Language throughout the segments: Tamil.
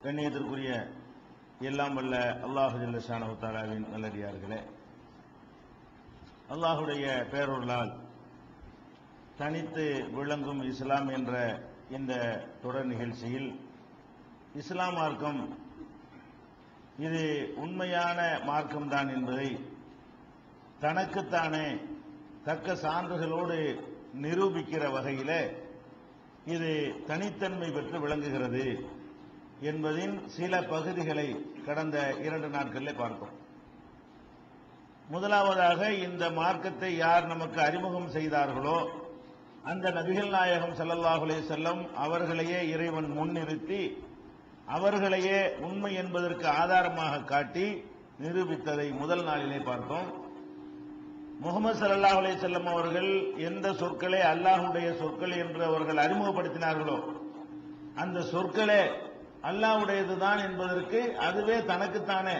கண்ணியத்திற்குரிய எல்லாம் வல்ல அல்லாஹு ஜல்ல ஷானஹு தஆலாவின் நல்லடியார்களே, அல்லாஹுடைய பேரொருளால் தனித்து விளங்கும் இஸ்லாம் என்ற இந்த தொடர் நிகழ்ச்சியில் இஸ்லாம் மார்க்கம் இது உண்மையான மார்க்கம்தான் என்பதை தனக்குத்தானே தக்க சான்றுகளோடு நிரூபிக்கிற வகையில் இது தனித்தன்மை பெற்று விளங்குகிறது என்பதின் சில பகுதிகளை கடந்த 2 நாட்களில் பார்த்தோம். முதலாவதாக இந்த மார்க்கத்தை யார் நமக்கு அறிமுகம் செய்தார்களோ அந்த நபிகள் நாயகம் ஸல்லல்லாஹு அலைஹி வஸல்லம் அவர்களையே இறைவன் முன்னிறுத்தி அவர்களையே உண்மை என்பதற்கு ஆதாரமாக காட்டி நிரூபித்ததை முதல் நாளிலே பார்த்தோம். முஹம்மது ஸல்லல்லாஹு அலைஹி வஸல்லம் அவர்கள் எந்த சொற்களை அல்லாஹ்வுடைய சொற்கள் என்று அவர்கள் அறிமுகப்படுத்தினார்களோ அந்த சொற்களே அல்லாஹ்வுடையதுதான் என்பதற்கு அதுவே தனக்குத்தானே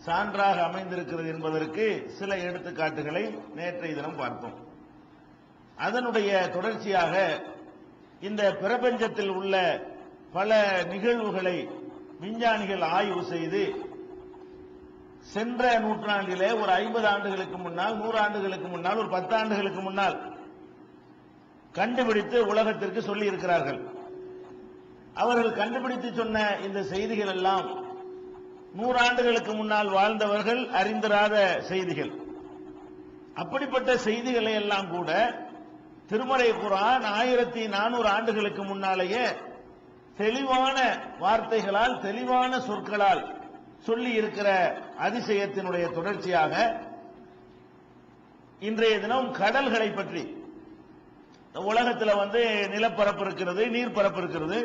சான்றாக அமைந்திருக்கிறது என்பதற்கு சில எடுத்துக்காட்டுகளை நேற்றைய தினம் பார்த்தோம். அதனுடைய தொடர்ச்சியாக இந்த பிரபஞ்சத்தில் உள்ள பல நிகழ்வுகளை விஞ்ஞானிகள் ஆய்வு செய்து சென்ற நூற்றாண்டிலே ஒரு 50 ஆண்டுகளுக்கு முன்னால், 100 ஆண்டுகளுக்கு முன்னால், ஒரு 10 ஆண்டுகளுக்கு முன்னால் கண்டுபிடித்து உலகத்திற்கு சொல்லி இருக்கிறார்கள். அவர்கள் கண்டுபிடித்து சொன்ன இந்த செய்திகள் எல்லாம் 100 ஆண்டுகளுக்கு முன்னால் வாழ்ந்தவர்கள் அறிந்திராத செய்திகள். அப்படிப்பட்ட செய்திகளை எல்லாம் கூட திருமறை குர்ஆன் 1400 ஆண்டுகளுக்கு முன்னாலேயே தெளிவான வார்த்தைகளால், தெளிவான சொற்களால் சொல்லி இருக்கிற அதிசயத்தினுடைய தொடர்ச்சியாக இன்றைய தினம் கடல்களை பற்றி, உலகத்தில் நிலப்பரப்பு இருக்கிறது, நீர்ப்பரப்பு இருக்கிறது.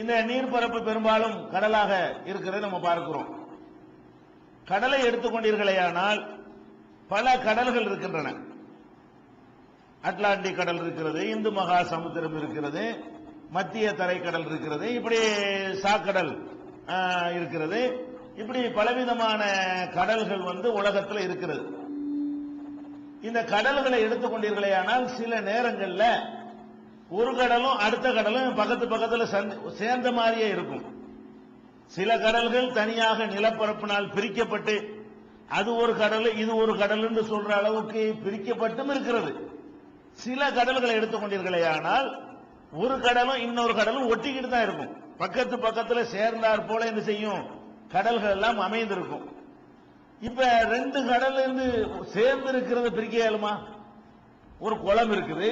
இந்த நீர்ப்பரப்பு பெரும்பாலும் கடலாக இருக்கிறது நம்ம பார்க்கிறோம். கடலை எடுத்துக்கொண்டீர்களேயானால் பல கடல்கள் இருக்கின்றன. அட்லாண்டிக் கடல் இருக்கிறது, இந்து மகா சமுத்திரம் இருக்கிறது, மத்திய தரைக்கடல் இருக்கிறது, இப்படி சாக்கடல் இருக்கிறது. இப்படி பலவிதமான கடல்கள் உலகத்தில் இருக்கிறது. இந்த கடல்களை எடுத்துக்கொண்டீர்களேயானால் சில நேரங்களில் ஒரு கடலும் அடுத்த கடலும் பக்கத்து பக்கத்தில் சேர்ந்த மாதிரியே இருக்கும். சில கடல்கள் தனியாக நிலப்பரப்பினால் பிரிக்கப்பட்டு அது ஒரு கடல் இது ஒரு கடல் என்று சொல்ற அளவுக்கு பிரிக்கப்பட்டும் இருக்கிறது. சில கடல்களை எடுத்துக்கொண்டீர்களேயானால் ஒரு கடலும் இன்னொரு கடலும் ஒட்டிக்கிட்டு தான் இருக்கும். பக்கத்து பக்கத்தில் சேர்ந்தார் போல என்ன செய்யும், கடல்கள் எல்லாம் அமைந்திருக்கும். இப்ப 2 கடல் சேர்ந்து இருக்கிறத பிரிக்க இயலுமா? ஒரு குளம் இருக்குது,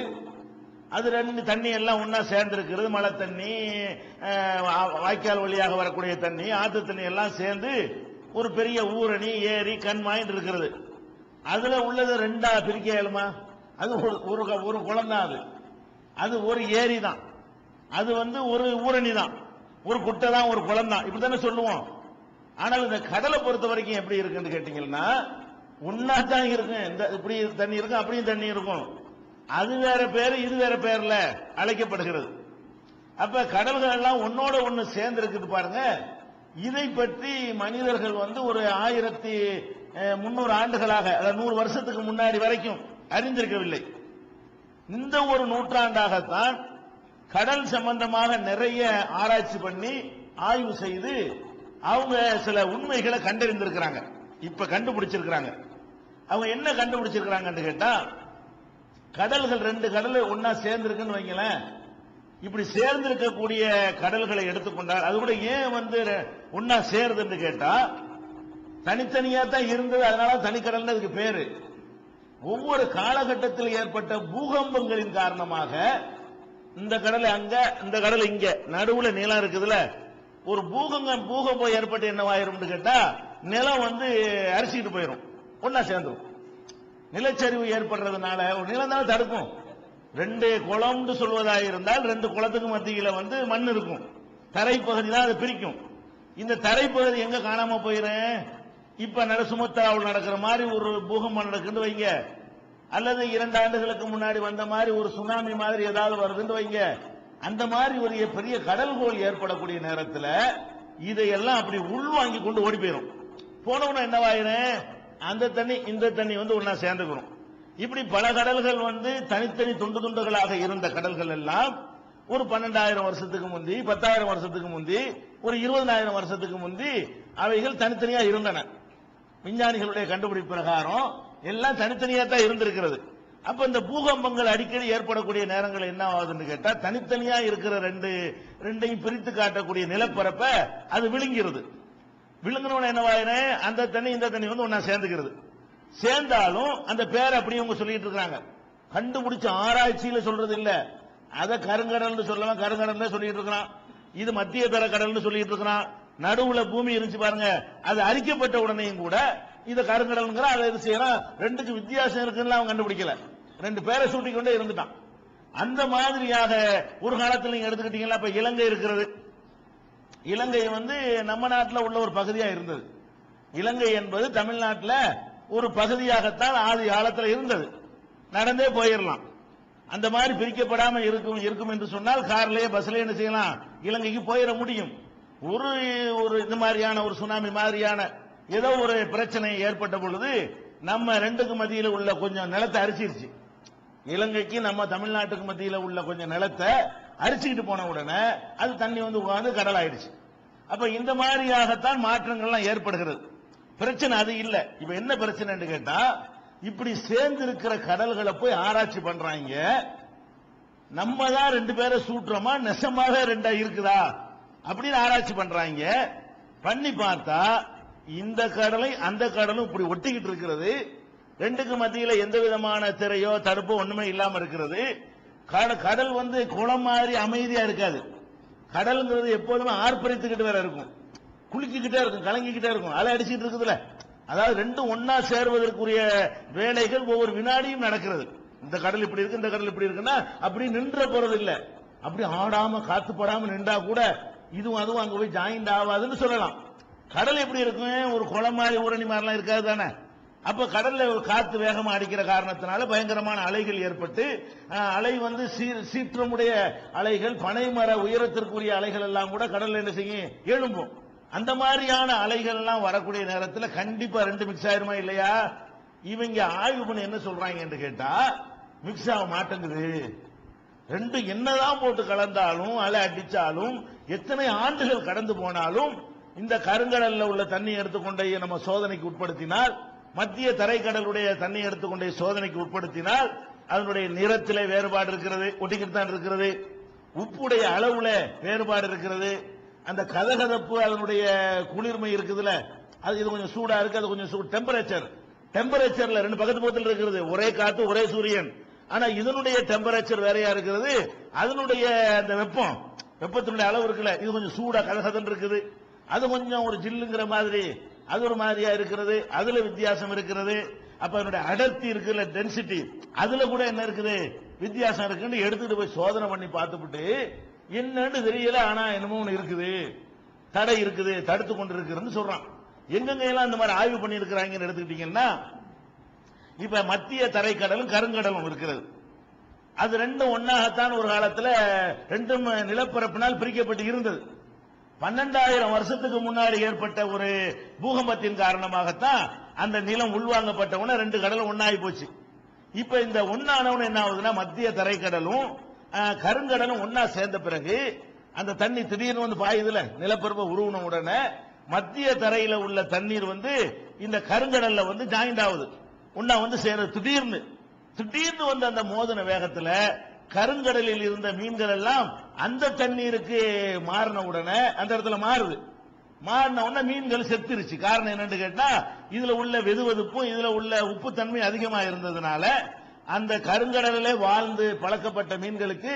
அது 2 தண்ணி எல்லாம் ஒன்னா சேர்ந்து இருக்கிறது. மழை தண்ணி, வாய்க்கால் வழியாக வரக்கூடிய தண்ணி, ஆத்து தண்ணி எல்லாம் சேர்ந்து ஒரு பெரிய ஊரணி, ஏரி, கண்மாயின் இருக்கிறது. அதுல உள்ளது 2ஆ பிரிக்க இயலுமா? அது ஒரு குளம் தான், அது ஒரு ஏரி தான், அது ஒரு ஊரணி தான், ஒரு குட்டை தான், ஒரு குளம் தான், இப்படித்தானே சொல்லுவோம். ஆனால் இந்த கடலை பொறுத்த வரைக்கும் எப்படி இருக்குன்னு கேட்டீங்கன்னா ஒன்னா தான் இருக்கும். இப்படி தண்ணி இருக்கும், அப்படியும் தண்ணி இருக்கும். அது வேற பேரு, இது வேற பேர்ல அழைக்கப்படுகிறது. அப்ப கடல்கள் எல்லாம் ஒன்னோட ஒன்னு சேர்ந்து இருக்குது பாருங்க. இதை பற்றி மனிதர்கள் ஒரு 1300 ஆண்டுகளாக, 100 வருஷத்துக்கு முன்னாடி வரைக்கும் அறிந்திருக்கவில்லை. இந்த ஒரு நூற்றாண்டாகத்தான் கடல் சம்பந்தமாக நிறைய ஆராய்ச்சி பண்ணி ஆய்வு செய்து அவங்க சில உண்மைகளை கண்டறிந்திருக்கிறாங்க. இப்ப கண்டுபிடிச்சிருக்கிறாங்க. அவங்க என்ன கண்டுபிடிச்சிருக்கிறாங்கன்னு கேட்டா, கடல்கள் 2 கடல் ஒன்னா சேர்ந்திருக்குன்னு வைங்களேன். இப்படி சேர்ந்திருக்கக்கூடிய கடல்களை எடுத்துக்கொண்டால் அது கூட ஏன் ஒன்னா சேருதுன்னு கேட்டா, தனித்தனியா தான் இருந்தது, அதனால தனிக்கடல் அதுக்கு பேரு. ஒவ்வொரு காலகட்டத்தில் ஏற்பட்ட பூகம்பங்களின் காரணமாக இந்த கடல் அங்க, இந்த கடல் இங்க, நடுவுல நிலம் இருக்குதுல, ஒரு பூகம்பம் ஏற்பட்டு என்னவாயிரும் கேட்டா நிலம் அரிசிட்டு போயிடும், ஒன்னா சேர்ந்துடும். நிலச்சரிவு ஏற்படுறதுனால ஒரு நிலம் தான் தடுக்கும். 2 குளம்னு சொல்வதாக இருந்தால் 2 குளத்துக்கு மத்தியில மண் இருக்கும், தரைப்பகுதி தான் அதை பிரிக்கும். இந்த தரைப்பகுதி எங்க காணாம போயிரும்? இப்ப சுமத்ராவில் நடக்கிற மாதிரி ஒரு பூகம்பம் நடக்குன்னு வைங்க, அல்லது 2 ஆண்டுகளுக்கு முன்னாடி வந்த மாதிரி ஒரு சுனாமி மாதிரி ஏதாவது வருதுன்னு வைங்க, அந்த மாதிரி ஒரு பெரிய கடல்கோள் ஏற்படக்கூடிய நேரத்தில் இதையெல்லாம் அப்படி உள்வாங்கி கொண்டு ஓடி போயிடும். போனவன என்னவாயிரும், அந்த தண்ணி இந்த தண்ணி ஒன்னா சேர்ந்துக்கணும். இப்படி பல கடல்கள் தனித்தனி துண்டு துண்டுகளாக இருந்த கடல்கள் எல்லாம் ஒரு 12,000 வருஷத்துக்கு முந்தி, 10,000 வருஷத்துக்கு முந்தி, ஒரு 20,000 வருஷத்துக்கு முந்தி அவைகள் தனித்தனியா இருந்தன. விஞ்ஞானிகளுடைய கண்டுபிடிப்பு பிரகாரம் எல்லாம் தனித்தனியா தான் இருந்திருக்கிறது. அப்ப இந்த பூகம்பங்கள் அடிக்கடி ஏற்படக்கூடிய நேரங்கள் என்ன ஆகுதுன்னு கேட்டா, தனித்தனியா இருக்கிற ரெண்டையும் பிரித்து காட்டக்கூடிய நிலப்பரப்ப அது விழுங்கிறது. விழுங்கணும்னு என்னவாயிரு, அந்த தண்ணி இந்த தண்ணி வந்து ஒன்னா சேர்ந்துக்கிறது. சேர்ந்தாலும் அந்த பேரை அப்படியே அவங்க சொல்லிட்டு இருக்காங்க. கண்டுபிடிச்ச ஆராய்ச்சியில சொல்றது இல்ல. அத கருங்கடல் சொல்லலாம், கருங்கடல் சொல்லிட்டு இருக்கிறான். இது மத்திய தர கடல் சொல்லிட்டு இருக்கிறான். நடுவுல பூமி இருந்துச்சு பாருங்க, அது அரிக்கப்பட்ட உடனேயும் கூட இத கருங்கடல் அதை இது செய்யறான். ரெண்டுக்கு வித்தியாசம் இருக்குன்னு அவன் கண்டுபிடிக்கல. ரெண்டு பேரை சூட்டி கொண்டே இருந்துட்டான். அந்த மாதிரியாக ஒரு காலத்தில் நீங்க எடுத்துக்கிட்டீங்களா, இப்ப இலங்கை இருக்கிறது. இலங்கை வந்து நம்ம நாட்டில் உள்ள ஒரு பகுதியா இருந்தது. இலங்கை என்பது தமிழ்நாட்டில் ஒரு பகுதியாகத்தான் ஆதி காலத்தில் இருந்தது. நடந்தே போயிடலாம். அந்த மாதிரி பிரிக்கப்படாம இருக்கும் என்று சொன்னால் கார்லயே பஸ்ல என்ன செய்யலாம், இலங்கைக்கு போயிட முடியும். ஒரு இந்த மாதிரியான ஒரு சுனாமி மாதிரியான ஏதோ ஒரு பிரச்சனை ஏற்பட்ட பொழுது நம்ம ரெண்டுக்கு மத்தியில் உள்ள கொஞ்சம் நிலத்தை அரிச்சிருச்சு. இலங்கைக்கு நம்ம தமிழ்நாட்டுக்கு மத்தியில் உள்ள கொஞ்சம் நிலத்தை அரிச்சுக்கிட்டு போன உடனே அது தண்ணி வந்து உட்கார்ந்து கடல் ஆயிடுச்சு. அப்ப இந்த மாதிரியாகத்தான் மாற்றங்கள்லாம் ஏற்படுகிறது. பிரச்சனை அது இல்ல. இப்ப என்ன பிரச்சனை கேட்டா, இப்படி சேர்ந்து இருக்கிற கடல்களை போய் ஆராய்ச்சி பண்றாங்க. நம்ம தான் ரெண்டு பேரை சூட்டுறோமா, நெசமாக ரெண்டா இருக்குதா அப்படின்னு ஆராய்ச்சி பண்றாங்க. பண்ணி பார்த்தா இந்த கடலை அந்த கடலும் இப்படி ஒட்டிக்கிட்டு இருக்கிறது. ரெண்டுக்கு மத்தியில எந்த விதமான திரையோ தடுப்போ ஒண்ணுமே இல்லாம இருக்கிறது. கடல் வந்து குளம் மாதிரி அமைதியா இருக்காது. கடல்ங்கிறது எப்போதுமே ஆர்ப்பரித்துக்கிட்டு வேற இருக்கும், குளிக்கிட்டே இருக்கும், கலங்கிக்கிட்டே இருக்கும், அலை அடிச்சுட்டு இருக்குதுல. அதாவது ரெண்டும் ஒன்னா சேர்வதற்குரிய வேலைகள் ஒவ்வொரு வினாடியும் நடக்கிறது. இந்த கடல் இப்படி இருக்கு, இந்த கடல் இப்படி இருக்குன்னா அப்படி நின்ற போறது இல்ல. அப்படி ஆடாம காத்து படாம நின்றா கூட இதுவும் அதுவும் அங்க போய் ஜாயிண்ட் ஆகாதுன்னு சொல்லலாம். கடல் எப்படி இருக்கும், ஒரு குளம் மாதிரி ஊரணி மாதிரிலாம் இருக்காது தானே. அப்ப கடல்ல ஒரு காத்து வேகமா அடிக்கிற காரணத்தினால பயங்கரமான அலைகள் ஏற்பட்டு, அலை வந்து சீற்றமுடைய அலைகள், பனைமர உயரத்திற்குரிய அலைகள் எல்லாம் கூட கடல்ல என்ன செய்யும், எழும்பும். அந்த மாதிரியான அலைகள் எல்லாம் வரக்கூடிய நேரத்தில் கண்டிப்பா ரெண்டு மிக்ஸ் ஆயிருமா இல்லையா? இவங்க ஆய்வு பண்ணி என்ன சொல்றாங்க என்று கேட்டா, மிக்ஸ் ஆக மாட்டேங்குது. ரெண்டு என்னதான் போட்டு கலந்தாலும் அலை அடிச்சாலும் எத்தனை ஆண்டுகள் கடந்து போனாலும் இந்த கருங்கடல்ல உள்ள தண்ணி எடுத்துக்கொண்டே நம்ம சோதனைக்கு உட்படுத்தினால், மத்திய தரைக்கடலுடைய தண்ணி எடுத்துக்கொண்டே சோதனைக்கு உட்படுத்தினால் அதனுடைய நிறத்திலே வேறுபாடு இருக்கிறது, ஒட்டிக்கிட்டு தான் இருக்கிறது. உப்புடைய அளவுல வேறுபாடு இருக்கிறது. அந்த கதகதப்பு அதனுடைய குளிர்மை இருக்குதுல, அது இது கொஞ்சம் சூடா இருக்கு, அது கொஞ்சம் சூடு. டெம்பரேச்சர்ல ரெண்டு பக்கத்து பக்கத்தில் இருக்கிறது, ஒரே காத்து ஒரே சூரியன். ஆனா இதனுடைய டெம்பரேச்சர் வேறையா இருக்கிறது. அதனுடைய அந்த வெப்பத்தினுடைய அளவு இருக்குல்ல, இது கொஞ்சம் சூடா கதகதன் இருக்குது. அது கொஞ்சம் ஒரு ஜில்லுங்கிற மாதிரி, அது ஒரு மாதிரியா இருக்கிறது. அதுல வித்தியாசம் இருக்கிறது. அப்ப அதனுடைய அடர்த்தி இருக்குல்ல, டென்சிட்டி, அதுல கூட என்ன இருக்குது, வித்தியாசம் இருக்குன்னு எடுத்துட்டு போய் சோதனை பண்ணி பார்த்துட்டு என்னன்னு தெரியல, ஆனா என்னமோ ஒண்ணு இருக்குது, தடை இருக்குது, தடுத்து கொண்டு இருக்குன்னு சொல்றான். எங்கெங்க எல்லாம் இந்த மாதிரி ஆய்வு பண்ணி இருக்கிறாங்கன்னு எடுத்துக்கிட்டீங்கன்னா, இப்ப மத்திய தரைக்கடலும் கருங்கடலும் இருக்கிறது. அது ரெண்டும் ஒன்னாகத்தான் ஒரு காலத்துல ரெண்டும் நிலப்பரப்பினால் பிரிக்கப்பட்டு இருந்தது. 12,000 வருஷத்துக்கு முன்னாடி ஏற்பட்ட ஒரு பூகம்பத்தின் காரணமாகத்தான் அந்த நிலம் உள்வாங்கப்பட்டவன ரெண்டு கடலும் ஒன்னாகி போச்சு. இப்ப இந்த ஒன்னானவன என்ன ஆகுதுன்னா, மத்திய தரைக்கடலும் கருங்கடலும் ஒன்னா சேர்ந்த பிறகு அந்த தண்ணி திடீர்னு வந்து பாயுதுல, நிலப்பரப்பை உருவன உடனே மத்திய தரையில உள்ள தண்ணீர் வந்து இந்த கருங்கடல்ல வந்து ஜாயிண்ட் ஆகுது, ஒன்னா வந்து சேருது. திடீர்னு வந்து அந்த மோதன வேகத்துல கருங்கடலில் இருந்த மீன்கள் எல்லாம் அந்த தண்ணீருக்கு மாறின உடனே அந்த இடத்துல மாறின உடனே மீன்கள் செத்துருச்சு. காரணம் என்னன்னு கேட்டா, இதுல உள்ள வெதுவெதுப்பும் இதுல உள்ள உப்பு தன்மை அதிகமா இருந்ததுனால அந்த கருங்கடலிலே வாழ்ந்து பழக்கப்பட்ட மீன்களுக்கு